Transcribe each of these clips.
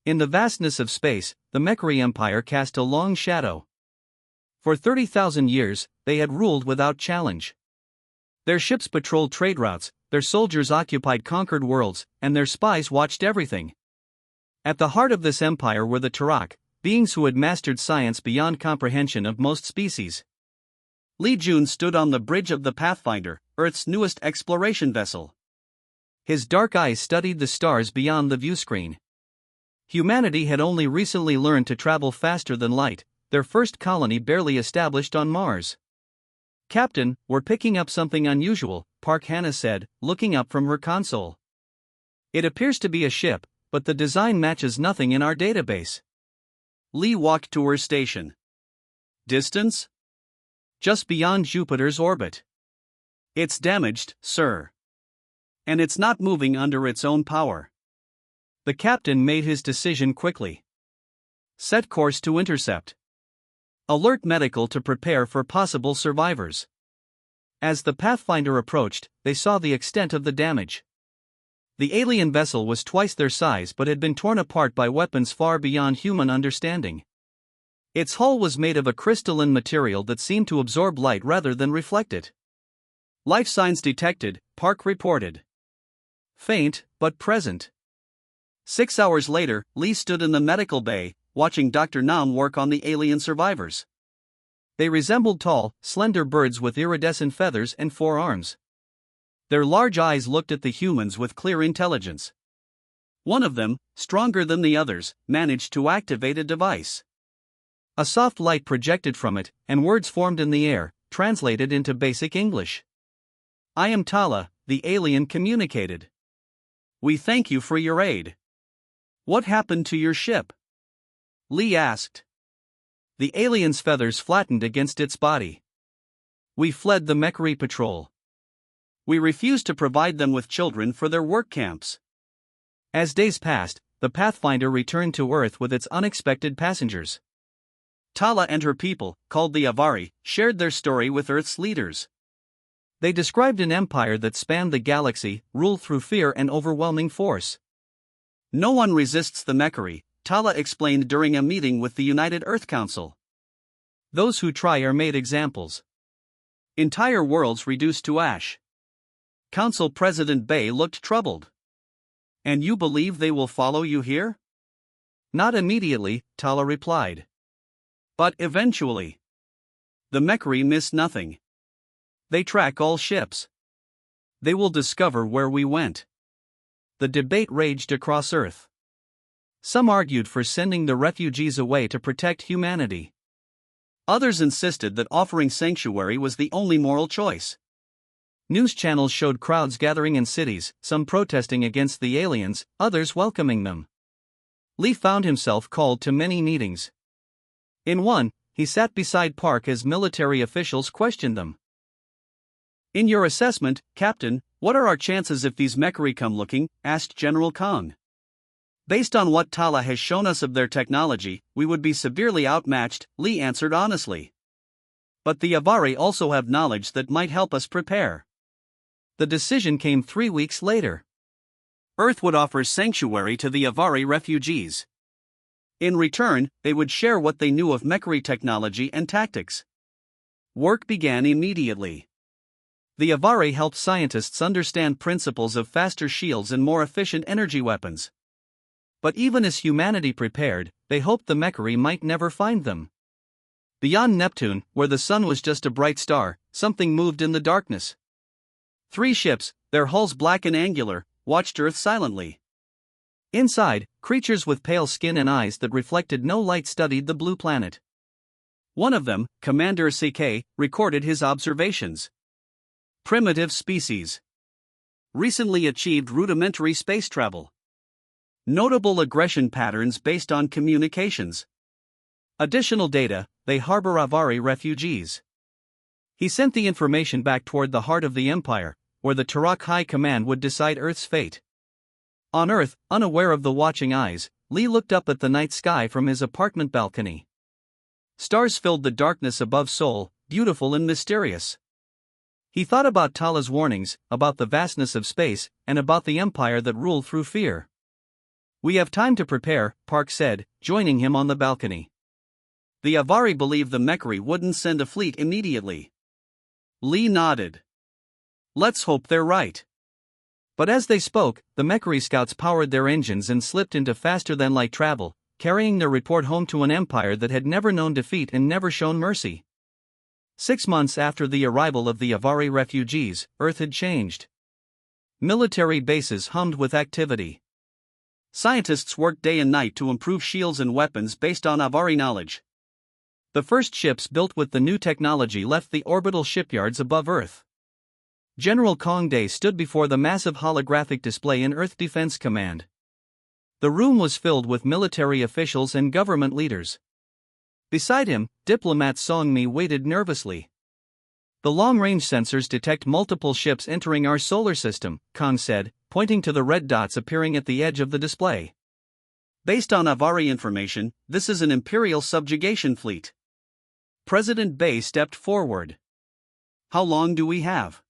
In the vastness of space, the Mechri Empire cast a long shadow. For 30,000 years, they had ruled without challenge. Their ships patrolled trade routes, their soldiers occupied conquered worlds, and their spies watched everything. At the heart of this empire were the Turok, beings who had mastered science beyond comprehension of most species. Li Jun stood on the bridge of the Pathfinder, Earth's newest exploration vessel. His dark eyes studied the stars beyond the viewscreen. Humanity had only recently learned to travel faster than light, their first colony barely established on Mars. "Captain, we're picking up something unusual," Park Hannah said, looking up from her console. "It appears to be a ship, but the design matches nothing in our database." Lee walked to her station. "Distance? Just beyond Jupiter's orbit." "It's damaged, sir. And it's not moving under its own power." The captain made his decision quickly. "Set course to intercept. Alert medical to prepare for possible survivors." As the Pathfinder approached, they saw the extent of the damage. The alien vessel was twice their size but had been torn apart by weapons far beyond human understanding. Its hull was made of a crystalline material that seemed to absorb light rather than reflect it. "Life signs detected," Park reported. "Faint, but present." 6 hours later, Lee stood in the medical bay, watching Dr. Nam work on the alien survivors. They resembled tall, slender birds with iridescent feathers and 4 arms. Their large eyes looked at the humans with clear intelligence. One of them, stronger than the others, managed to activate a device. A soft light projected from it, and words formed in the air, translated into basic English. "I am Tala," the alien communicated. "We thank you for your aid." "What happened to your ship?" Lee asked. The alien's feathers flattened against its body. "We fled the Mechri patrol. We refused to provide them with children for their work camps." As days passed, the Pathfinder returned to Earth with its unexpected passengers. Tala and her people, called the Avari, shared their story with Earth's leaders. They described an empire that spanned the galaxy, ruled through fear and overwhelming force. "No one resists the Mechri," Tala explained during a meeting with the United Earth Council. "Those who try are made examples. Entire worlds reduced to ash." Council President Bay looked troubled. "And you believe they will follow you here?" "Not immediately," Tala replied. "But eventually. The Mechri miss nothing. They track all ships. They will discover where we went." The debate raged across Earth. Some argued for sending the refugees away to protect humanity. Others insisted that offering sanctuary was the only moral choice. News channels showed crowds gathering in cities, some protesting against the aliens, others welcoming them. Lee found himself called to many meetings. In one, he sat beside Park as military officials questioned them. "In your assessment, Captain, what are our chances if these Mechri come looking?" asked General Kong. "Based on what Tala has shown us of their technology, we would be severely outmatched," Lee answered honestly. "But the Avari also have knowledge that might help us prepare." The decision came 3 weeks later. Earth would offer sanctuary to the Avari refugees. In return, they would share what they knew of Mechri technology and tactics. Work began immediately. The Avari helped scientists understand principles of faster shields and more efficient energy weapons. But even as humanity prepared, they hoped the Mechri might never find them. Beyond Neptune, where the sun was just a bright star, something moved in the darkness. 3 ships, their hulls black and angular, watched Earth silently. Inside, creatures with pale skin and eyes that reflected no light studied the blue planet. One of them, Commander CK, recorded his observations. Primitive species. Recently achieved rudimentary space travel. Notable aggression patterns based on communications. Additional data, they harbor Avari refugees. He sent the information back toward the heart of the Empire, where the Turok High Command would decide Earth's fate. On Earth, unaware of the watching eyes, Lee looked up at the night sky from his apartment balcony. Stars filled the darkness above Seoul, beautiful and mysterious. He thought about Tala's warnings, about the vastness of space, and about the empire that ruled through fear. We have time to prepare, Park said, joining him on the balcony. The Avari believed the Mechri wouldn't send a fleet immediately. Lee nodded. Let's hope they're right. But as they spoke, the Mechri scouts powered their engines and slipped into faster-than-light travel, carrying their report home to an empire that had never known defeat and never shown mercy. 6 months after the arrival of the Avari refugees, Earth had changed. Military bases hummed with activity. Scientists worked day and night to improve shields and weapons based on Avari knowledge. The first ships built with the new technology left the orbital shipyards above Earth. General Kong Day stood before the massive holographic display in Earth Defense Command. The room was filled with military officials and government leaders. Beside him, diplomat Song Mi waited nervously. The long-range sensors detect multiple ships entering our solar system, Kong said, pointing to the red dots appearing at the edge of the display. Based on Avari information, this is an Imperial subjugation fleet. President Bay stepped forward. How long do we have?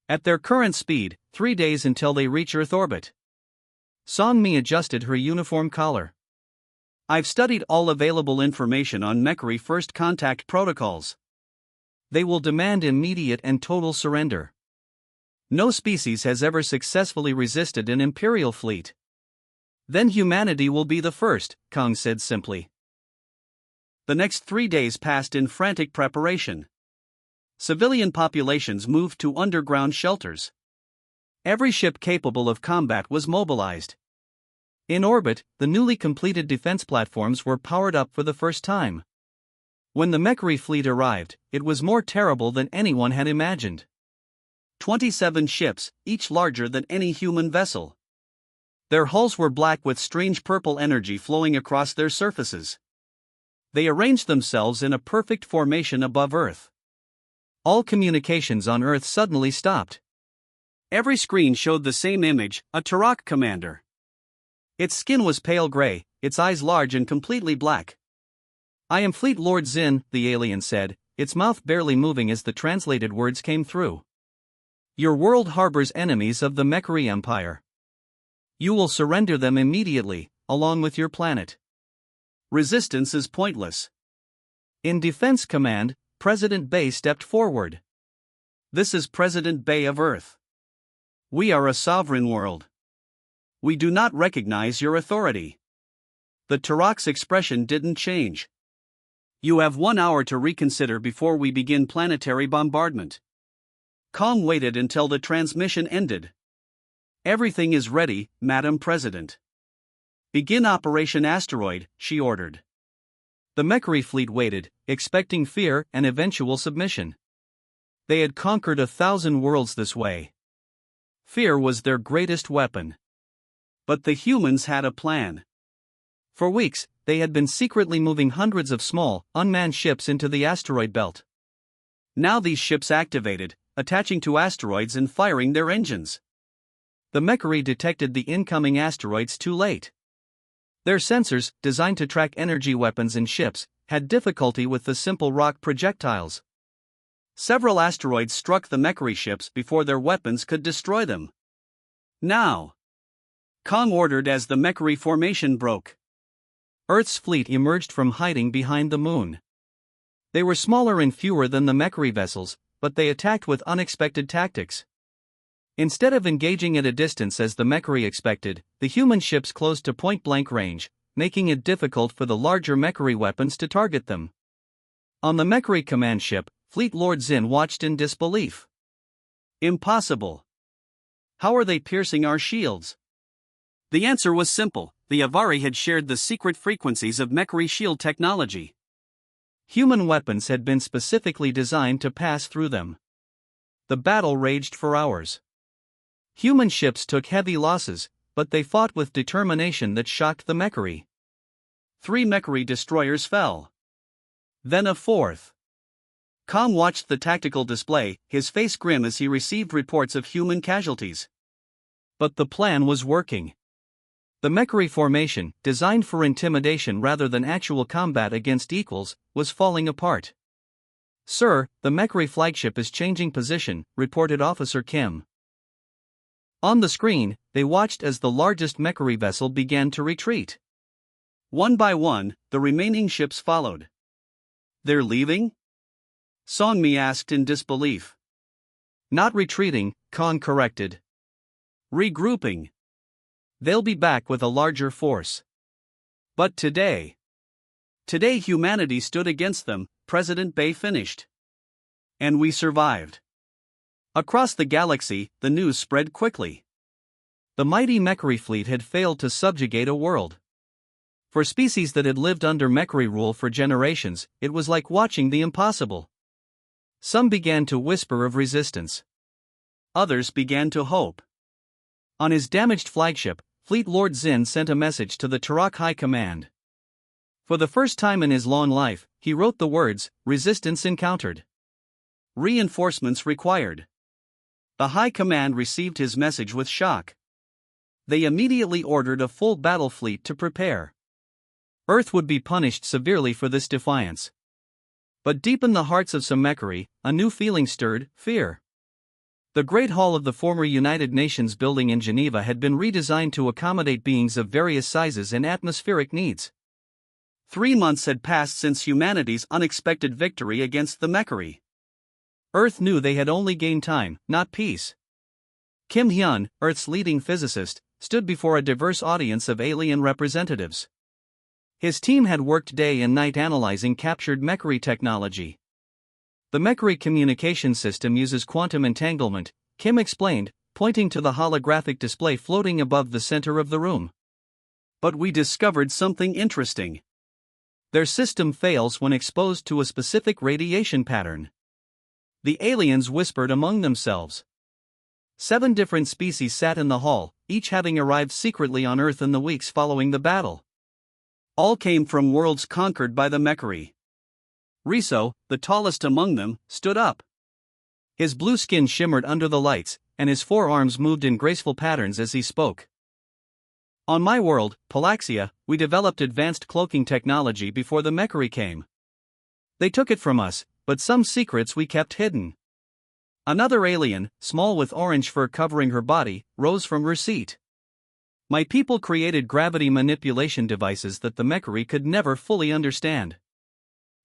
At their current speed, 3 days until they reach Earth orbit. Song Mi adjusted her uniform collar. I've studied all available information on Mechri first contact protocols. They will demand immediate and total surrender. No species has ever successfully resisted an Imperial fleet. Then humanity will be the first, Kong said simply. The next 3 days passed in frantic preparation. Civilian populations moved to underground shelters. Every ship capable of combat was mobilized. In orbit, the newly completed defense platforms were powered up for the first time. When the Mechri fleet arrived, it was more terrible than anyone had imagined. 27 ships, each larger than any human vessel. Their hulls were black with strange purple energy flowing across their surfaces. They arranged themselves in a perfect formation above Earth. All communications on Earth suddenly stopped. Every screen showed the same image, a Turok commander. Its skin was pale gray, its eyes large and completely black. I am Fleet Lord Zin, the alien said, its mouth barely moving as the translated words came through. Your world harbors enemies of the Mechri Empire. You will surrender them immediately, along with your planet. Resistance is pointless. In Defense Command, President Bay stepped forward. This is President Bay of Earth. We are a sovereign world. We do not recognize your authority. The Turok's expression didn't change. You have 1 hour to reconsider before we begin planetary bombardment. Kong waited until the transmission ended. Everything is ready, Madam President. Begin Operation Asteroid, she ordered. The Mechri fleet waited, expecting fear and eventual submission. They had conquered 1,000 worlds this way. Fear was their greatest weapon. But the humans had a plan. For weeks, they had been secretly moving hundreds of small, unmanned ships into the asteroid belt. Now these ships activated, attaching to asteroids and firing their engines. The Mechri detected the incoming asteroids too late. Their sensors, designed to track energy weapons and ships, had difficulty with the simple rock projectiles. Several asteroids struck the Mechri ships before their weapons could destroy them. Now! Kong ordered as the Mechri formation broke. Earth's fleet emerged from hiding behind the moon. They were smaller and fewer than the Mechri vessels, but they attacked with unexpected tactics. Instead of engaging at a distance as the Mechri expected, the human ships closed to point-blank range, making it difficult for the larger Mechri weapons to target them. On the Mechri command ship, Fleet Lord Zin watched in disbelief. Impossible. How are they piercing our shields? The answer was simple. The Avari had shared the secret frequencies of Mechri shield technology. Human weapons had been specifically designed to pass through them. The battle raged for hours. Human ships took heavy losses, but they fought with determination that shocked the Mechri. 3 Mechri destroyers fell. Then a 4th. Kong watched the tactical display, his face grim as he received reports of human casualties. But the plan was working. The Mechri formation, designed for intimidation rather than actual combat against equals, was falling apart. Sir, the Mechri flagship is changing position, reported Officer Kim. On the screen, they watched as the largest Mechari vessel began to retreat. One by one, the remaining ships followed. "They're leaving?" Songmi asked in disbelief. "Not retreating," Khan corrected. "Regrouping. They'll be back with a larger force." But today humanity stood against them, President Bay finished. And we survived. Across the galaxy, the news spread quickly. The mighty Mechari fleet had failed to subjugate a world. For species that had lived under Mechari rule for generations, it was like watching the impossible. Some began to whisper of resistance. Others began to hope. On his damaged flagship, Fleet Lord Zin sent a message to the Turok High Command. For the first time in his long life, he wrote the words, "Resistance encountered. Reinforcements required." The High Command received his message with shock. They immediately ordered a full battle fleet to prepare. Earth would be punished severely for this defiance. But deep in the hearts of some Mechari, a new feeling stirred: fear. The Great Hall of the former United Nations building in Geneva had been redesigned to accommodate beings of various sizes and atmospheric needs. 3 months had passed since humanity's unexpected victory against the Mechari. Earth knew they had only gained time, not peace. Kim Hyun, Earth's leading physicist, stood before a diverse audience of alien representatives. His team had worked day and night analyzing captured Mechari technology. The Mechari communication system uses quantum entanglement, Kim explained, pointing to the holographic display floating above the center of the room. But we discovered something interesting. Their system fails when exposed to a specific radiation pattern. The aliens whispered among themselves. 7 different species sat in the hall, each having arrived secretly on Earth in the weeks following the battle. All came from worlds conquered by the Mechari. Riso, the tallest among them, stood up. His blue skin shimmered under the lights, and his forearms moved in graceful patterns as he spoke. "On my world, Palaxia, we developed advanced cloaking technology before the Mechari came. They took it from us, but some secrets we kept hidden." Another alien, small with orange fur covering her body, rose from her seat. "My people created gravity manipulation devices that the Mechari could never fully understand."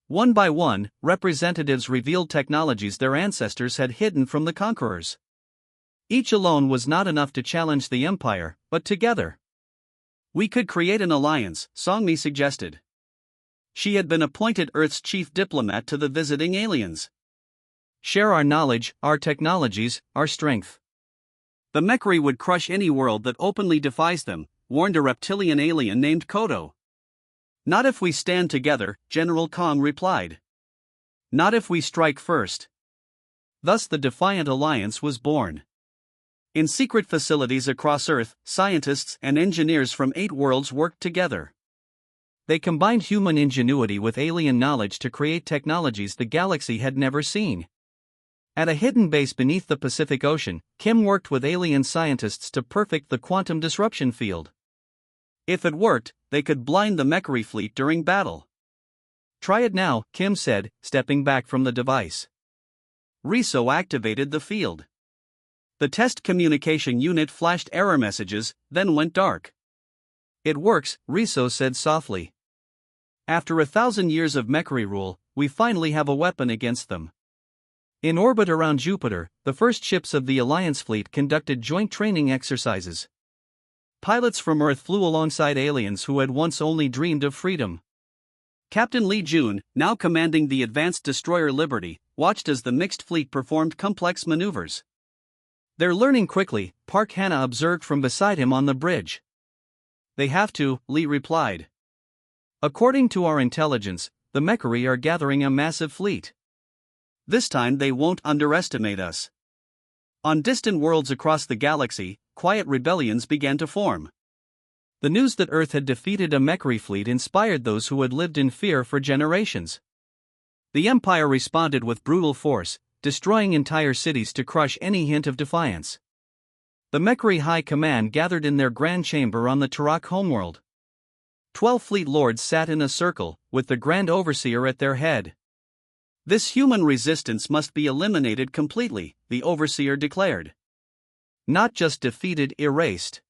One by one, representatives revealed technologies their ancestors had hidden from the conquerors. Each alone was not enough to challenge the Empire, but together. "We could create an alliance," Songmi suggested. She had been appointed Earth's chief diplomat to the visiting aliens. "Share our knowledge, our technologies, our strength. The Mechari would crush any world that openly defies them," warned a reptilian alien named Kodo. "Not if we stand together," General Kong replied. "Not if we strike first." Thus the Defiant Alliance was born. In secret facilities across Earth, scientists and engineers from 8 worlds worked together. They combined human ingenuity with alien knowledge to create technologies the galaxy had never seen. At a hidden base beneath the Pacific Ocean, Kim worked with alien scientists to perfect the quantum disruption field. If it worked, they could blind the Mechari fleet during battle. "Try it now," Kim said, stepping back from the device. Riso activated the field. The test communication unit flashed error messages, then went dark. "It works," Riso said softly. "After 1,000 years of Mechari rule, we finally have a weapon against them." In orbit around Jupiter, the first ships of the Alliance fleet conducted joint training exercises. Pilots from Earth flew alongside aliens who had once only dreamed of freedom. Captain Lee Jun, now commanding the advanced destroyer Liberty, watched as the mixed fleet performed complex maneuvers. "They're learning quickly," Park Hannah observed from beside him on the bridge. "They have to," Lee replied. "According to our intelligence, the Mechari are gathering a massive fleet. This time they won't underestimate us." On distant worlds across the galaxy, quiet rebellions began to form. The news that Earth had defeated a Mechari fleet inspired those who had lived in fear for generations. The Empire responded with brutal force, destroying entire cities to crush any hint of defiance. The Mechari High Command gathered in their grand chamber on the Turok homeworld. 12 fleet lords sat in a circle, with the Grand Overseer at their head. "This human resistance must be eliminated completely," the Overseer declared. Not just defeated, erased.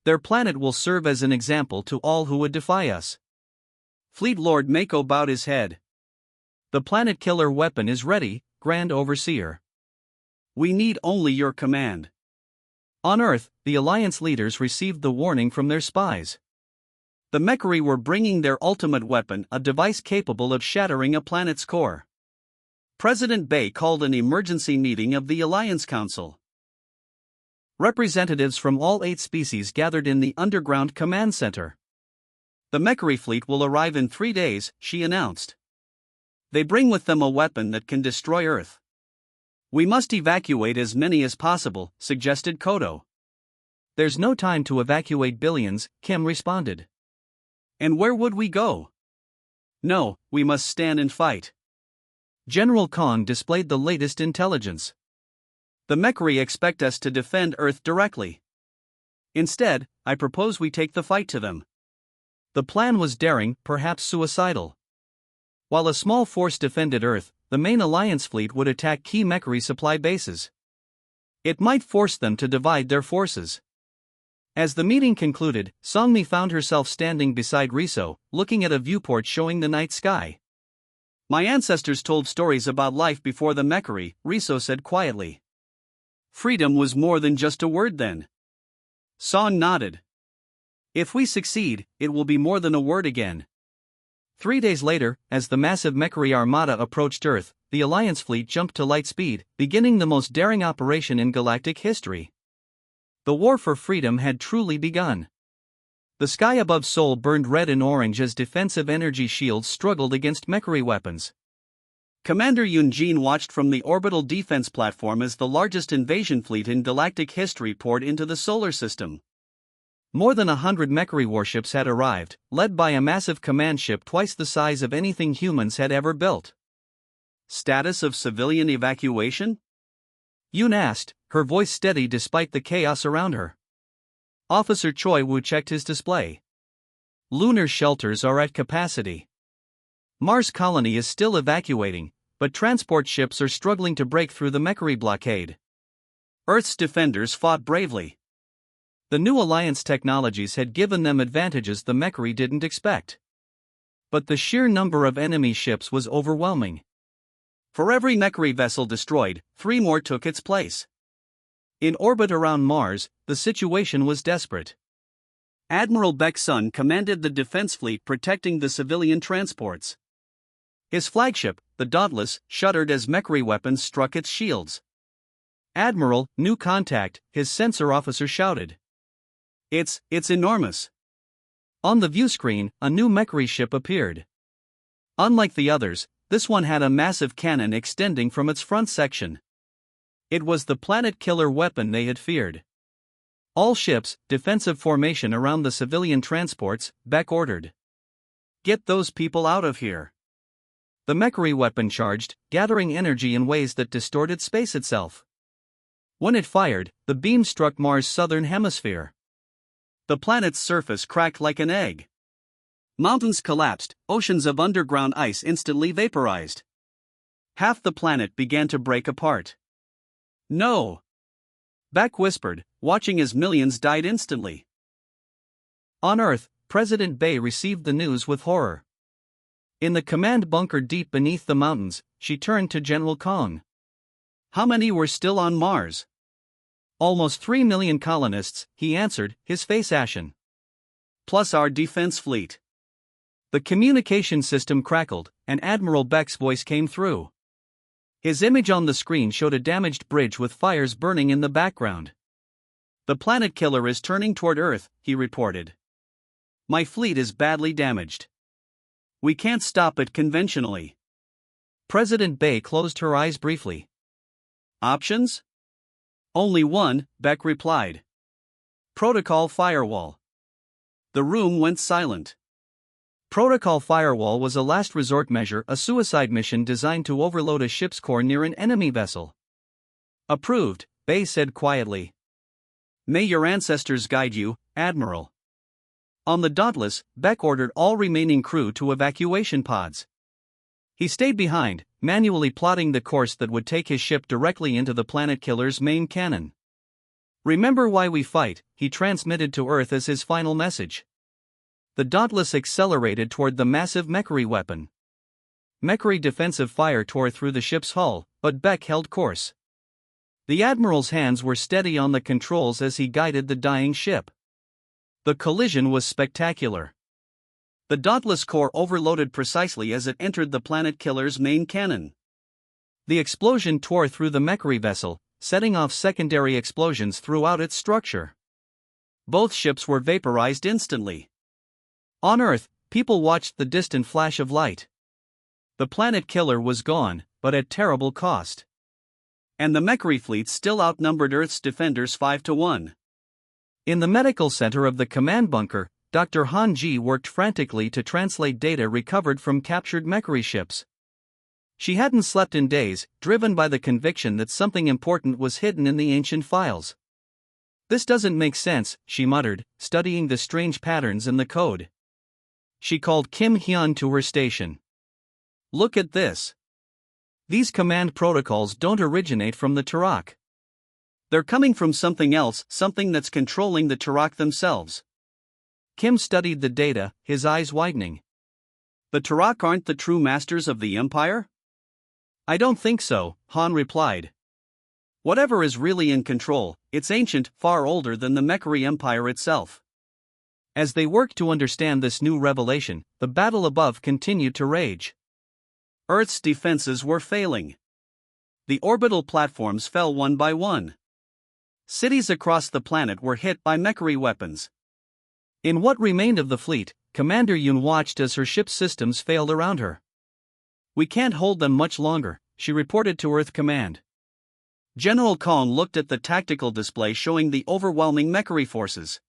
Their planet will serve as an example to all who would defy us. Fleet Lord Mako bowed his head. The planet killer weapon is ready, Grand Overseer. We need only your command. On Earth, the Alliance leaders received the warning from their spies. The Mechari were bringing their ultimate weapon, a device capable of shattering a planet's core. President Bay called an emergency meeting of the Alliance Council. Representatives from all 8 species gathered in the underground command center. The Mechari fleet will arrive in 3 days, she announced. They bring with them a weapon that can destroy Earth. We must evacuate as many as possible, suggested Kodo. There's no time to evacuate billions, Kim responded. And where would we go? No, we must stand and fight. General Kong displayed the latest intelligence. The Mechari expect us to defend Earth directly. Instead, I propose we take the fight to them. The plan was daring, perhaps suicidal. While a small force defended Earth, the main Alliance fleet would attack key Mechari supply bases. It might force them to divide their forces. As the meeting concluded, Songmi found herself standing beside Riso, looking at a viewport showing the night sky. My ancestors told stories about life before the Mechari, Riso said quietly. Freedom was more than just a word then. Song nodded. If we succeed, it will be more than a word again. 3 days later, as the massive Mechari armada approached Earth, the Alliance fleet jumped to light speed, beginning the most daring operation in galactic history. The war for freedom had truly begun. The sky above Seoul burned red and orange as defensive energy shields struggled against Mechari weapons. Commander Yunjin watched from the orbital defense platform as the largest invasion fleet in galactic history poured into the solar system. More than 100 Mechari warships had arrived, led by a massive command ship twice the size of anything humans had ever built. Status of civilian evacuation? Yoon asked, her voice steady despite the chaos around her. Officer Choi Woo checked his display. Lunar shelters are at capacity. Mars colony is still evacuating, but transport ships are struggling to break through the Mechari blockade. Earth's defenders fought bravely. The new Alliance technologies had given them advantages the Mechari didn't expect. But the sheer number of enemy ships was overwhelming. For every Mechari vessel destroyed, 3 more took its place. In orbit around Mars, the situation was desperate. Admiral Baek Sun commanded the defense fleet protecting the civilian transports. His flagship, the Dauntless, shuddered as Mechari weapons struck its shields. Admiral, new contact, his sensor officer shouted. It's enormous. On the view screen, a new Mechari ship appeared. Unlike the others, this one had a massive cannon extending from its front section. It was the planet killer weapon they had feared. All ships, defensive formation around the civilian transports, Beck ordered. Get those people out of here. The Mechari weapon charged, gathering energy in ways that distorted space itself. When it fired, the beam struck Mars' southern hemisphere. The planet's surface cracked like an egg. Mountains collapsed, oceans of underground ice instantly vaporized. Half the planet began to break apart. No! Beck whispered, watching as millions died instantly. On Earth, President Bay received the news with horror. In the command bunker deep beneath the mountains, she turned to General Kong. How many were still on Mars? Almost 3 million colonists, he answered, his face ashen. Plus our defense fleet. The communication system crackled, and Admiral Beck's voice came through. His image on the screen showed a damaged bridge with fires burning in the background. The planet killer is turning toward Earth, he reported. My fleet is badly damaged. We can't stop it conventionally. President Bay closed her eyes briefly. Options? Only one, Beck replied. Protocol Firewall. The room went silent. Protocol Firewall was a last resort measure, a suicide mission designed to overload a ship's core near an enemy vessel. Approved, Bay said quietly. May your ancestors guide you, Admiral. On the Dauntless, Beck ordered all remaining crew to evacuation pods. He stayed behind, manually plotting the course that would take his ship directly into the planet killer's main cannon. Remember why we fight, he transmitted to Earth as his final message. The Dauntless accelerated toward the massive Mechry weapon. Mechry defensive fire tore through the ship's hull, but Beck held course. The Admiral's hands were steady on the controls as he guided the dying ship. The collision was spectacular. The Dauntless core overloaded precisely as it entered the Planet Killer's main cannon. The explosion tore through the Mechry vessel, setting off secondary explosions throughout its structure. Both ships were vaporized instantly. On Earth, people watched the distant flash of light. The Planet Killer was gone, but at terrible cost. And the Mechry fleet still outnumbered Earth's defenders 5-1. In the medical center of the command bunker, Dr. Han Ji worked frantically to translate data recovered from captured Mechry ships. She hadn't slept in days, driven by the conviction that something important was hidden in the ancient files. "This doesn't make sense," she muttered, studying the strange patterns in the code. She called Kim Hyun to her station. "Look at this. These command protocols don't originate from the Turok. They're coming from something else, something that's controlling the Turok themselves." Kim studied the data, his eyes widening. "The Turok aren't the true masters of the Empire?" "I don't think so," Han replied. "Whatever is really in control, it's ancient, far older than the Mechry Empire itself." As they worked to understand this new revelation, the battle above continued to rage. Earth's defenses were failing. The orbital platforms fell one by one. Cities across the planet were hit by Mechry weapons. In what remained of the fleet, Commander Yoon watched as her ship's systems failed around her. "We can't hold them much longer," she reported to Earth Command. General Kong looked at the tactical display showing the overwhelming Mechry forces.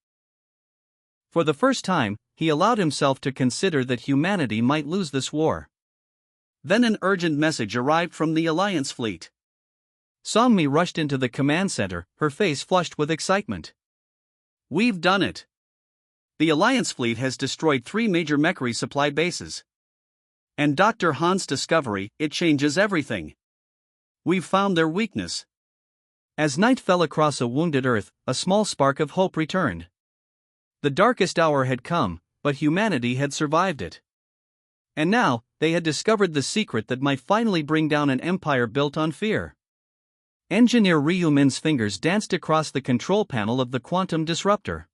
For the first time, he allowed himself to consider that humanity might lose this war. Then an urgent message arrived from the Alliance fleet. Songmi rushed into the command center, her face flushed with excitement. "We've done it. The Alliance fleet has destroyed 3 major Mechry supply bases. And Dr. Han's discovery, it changes everything. We've found their weakness." As night fell across a wounded Earth, a small spark of hope returned. The darkest hour had come, but humanity had survived it. And now, they had discovered the secret that might finally bring down an empire built on fear. Engineer Ryu Min's fingers danced across the control panel of the quantum disruptor.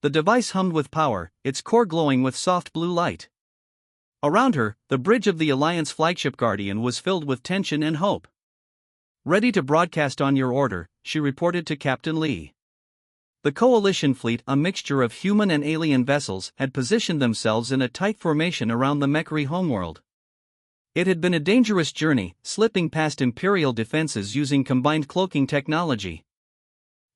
The device hummed with power, its core glowing with soft blue light. Around her, the bridge of the Alliance flagship Guardian was filled with tension and hope. "Ready to broadcast on your order," she reported to Captain Lee. The Coalition fleet, a mixture of human and alien vessels, had positioned themselves in a tight formation around the Mechry homeworld. It had been a dangerous journey, slipping past Imperial defenses using combined cloaking technology.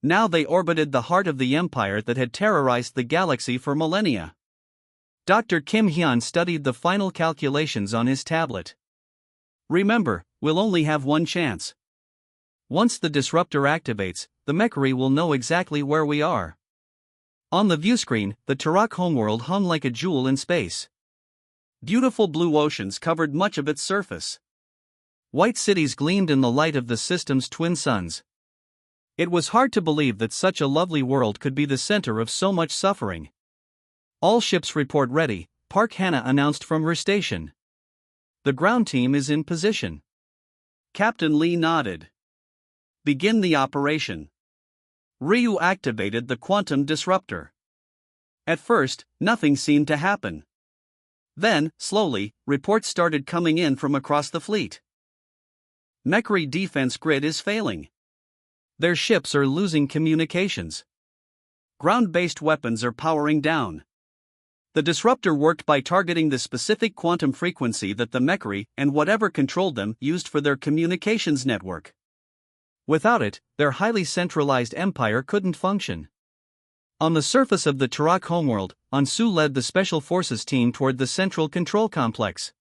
Now they orbited the heart of the Empire that had terrorized the galaxy for millennia. Dr. Kim Hyun studied the final calculations on his tablet. "Remember, we'll only have one chance. Once the disruptor activates, the Mechry will know exactly where we are." On the viewscreen, the Turok homeworld hung like a jewel in space. Beautiful blue oceans covered much of its surface. White cities gleamed in the light of the system's twin suns. It was hard to believe that such a lovely world could be the center of so much suffering. "All ships report ready," Park Hannah announced from her station. "The ground team is in position." Captain Lee nodded. "Begin the operation." Ryu activated the quantum disruptor. At first, nothing seemed to happen. Then, slowly, reports started coming in from across the fleet. "Mechry defense grid is failing. Their ships are losing communications. Ground-based weapons are powering down. The disruptor worked by targeting the specific quantum frequency that the Mechry, and whatever controlled them, used for their communications network. Without it, their highly centralized empire couldn't function." On the surface of the Turok homeworld, Ansu led the Special Forces team toward the central control complex.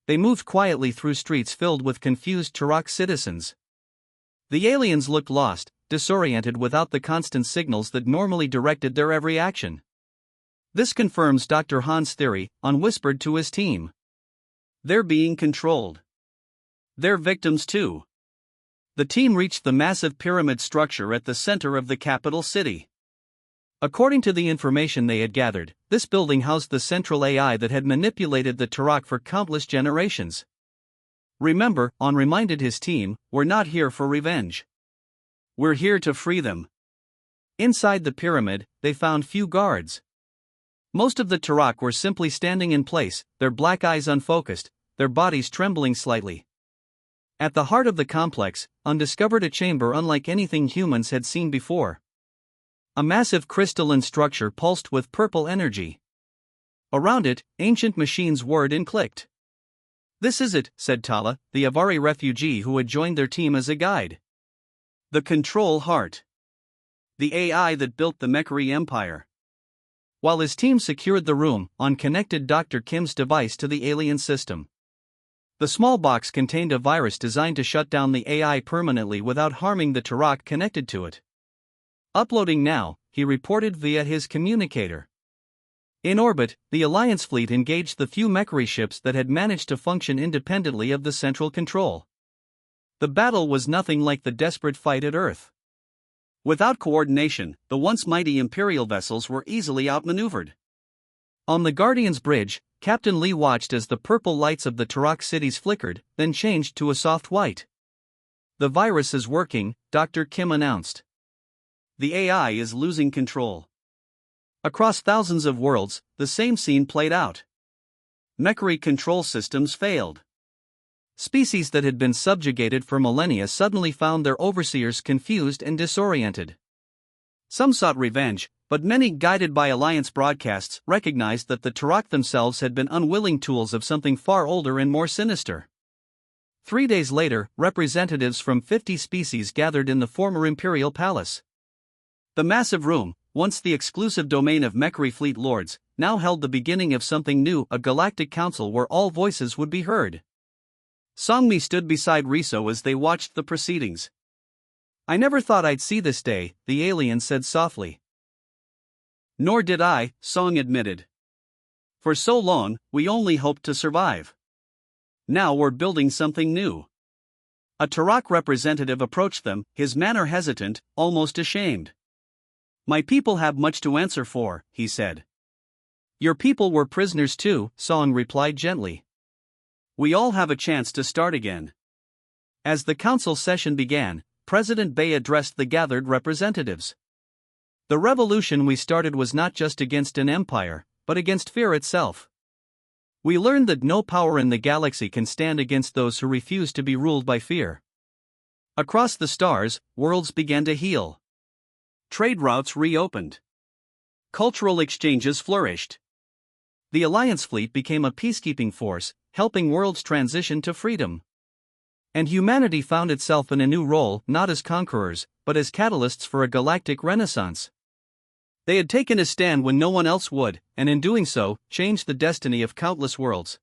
They moved quietly through streets filled with confused Turok citizens. The aliens looked lost, disoriented without the constant signals that normally directed their every action. "This confirms Dr. Han's theory," Han whispered to his team. "They're being controlled. They're victims too. The team reached the massive pyramid structure at the center of the capital city. According to the information they had gathered, this building housed the central AI that had manipulated the Turok for countless generations. Remember, On reminded his team, we're not here for revenge. We're here to free them. Inside the pyramid, they found few guards. Most of the Turok were simply standing in place, their black eyes unfocused, their bodies trembling slightly. At the heart of the complex, undiscovered a chamber unlike anything humans had seen before. A massive crystalline structure pulsed with purple energy. Around it, ancient machines whirred and clicked. "This is it," said Tala, the Avari refugee who had joined their team as a guide. "The Control Heart. The AI that built the Mechri Empire." While his team secured the room, On connected Dr. Kim's device to the alien system. The small box contained a virus designed to shut down the AI permanently without harming the Turok connected to it. "Uploading now," he reported via his communicator. In orbit, the Alliance fleet engaged the few Mechri ships that had managed to function independently of the central control. The battle was nothing like the desperate fight at Earth. Without coordination, the once mighty Imperial vessels were easily outmaneuvered. On the Guardian's bridge, Captain Lee watched as the purple lights of the Turok cities flickered, then changed to a soft white. "The virus is working," Dr. Kim announced. "The AI is losing control." Across thousands of worlds, the same scene played out. Mechri control systems failed. Species that had been subjugated for millennia suddenly found their overseers confused and disoriented. Some sought revenge, but many, guided by Alliance broadcasts, recognized that the Turok themselves had been unwilling tools of something far older and more sinister. 3 days later, representatives from 50 species gathered in the former Imperial Palace. The massive room, once the exclusive domain of Mechri fleet lords, now held the beginning of something new, a galactic council where all voices would be heard. Songmi stood beside Riso as they watched the proceedings. "I never thought I'd see this day," the alien said softly. "Nor did I," Song admitted. "For so long, we only hoped to survive. Now we're building something new." A Turok representative approached them, his manner hesitant, almost ashamed. "My people have much to answer for," he said. "Your people were prisoners too," Song replied gently. "We all have a chance to start again." As the council session began, President Bay addressed the gathered representatives. "The revolution we started was not just against an empire, but against fear itself. We learned that no power in the galaxy can stand against those who refuse to be ruled by fear." Across the stars, worlds began to heal. Trade routes reopened. Cultural exchanges flourished. The Alliance fleet became a peacekeeping force, helping worlds transition to freedom. And humanity found itself in a new role, not as conquerors, but as catalysts for a galactic renaissance. They had taken a stand when no one else would, and in doing so, changed the destiny of countless worlds.